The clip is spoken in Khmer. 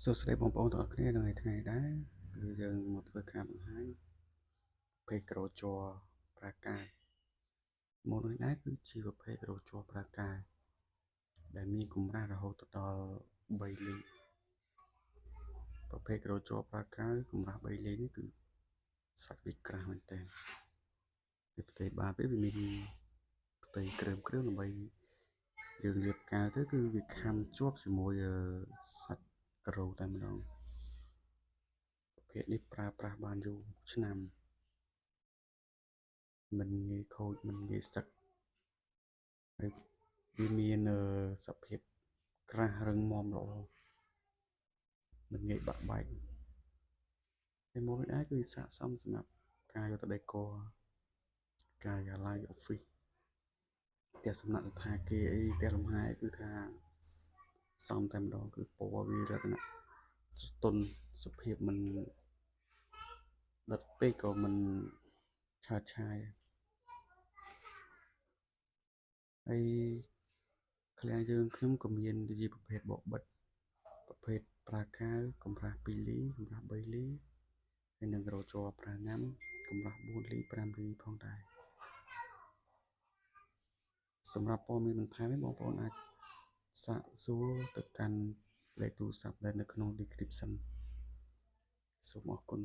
សួស្តីបងប្អូនទាំងអស់គ្នានៅថ្ងៃដែរគឺយើងមកធ្វើការបង្ហាញភេទក្រូជ័រប្រាកាយមកនេះដែរគឺជាប្រភេទក្រូជ័រប្រាកាយដែលមានកម្រាស់រហូតដល់3លីប្រភេទក្រូជ័រប្រាកាយកម្រាស់3លីនេះគឺសាច់វាក្រាស់មែនតើវាផ្ទៃបាតវាមានផ្ទៃគ្រើមដើម្បីយើងលាបកាវទៅគឺវាខាំជាប់ជាមួយសាច់ក្រូតែម្ដងប្រភេទនេះប្រើប្រាស់បានយូរឆ្នាំមិនងាយខូចមិនងាយសឹកហើយវាមានសភាពក្រាស់រឹងមាំល្អមិនងាយបាក់បែកហើយមកនេះដែរគឺស័ក្តិសមសម្រាប់ការយកទៅដេក័រការិយាល័យ office ផ្ទះសំណាក់សណ្ឋាគារអីផ្ទះលំហែគឺថាសមតែម្ដងគឺពណ៌វាលក្ខណៈស្រទន់សភាពមិនដិតពេកក៏មិនឆើតឆាយហើយឃ្លាំងយើងខ្ញុំក៏មានជាប្រភេទបបិទ្ធប្រភេទប្រាកាវកម្រាស់2លីកម្រាស់3លីហើយនឹងក្រូជ័រប្រាណាំកម្រាស់4លី5លីផងដែរសម្រាប់ព័ត៌មានបន្ថែមបងប្អូនអាចសាកសួរទៅកាន់លេខទូរស័ព្ទដែលនៅក្នុង description សូមអរគុណ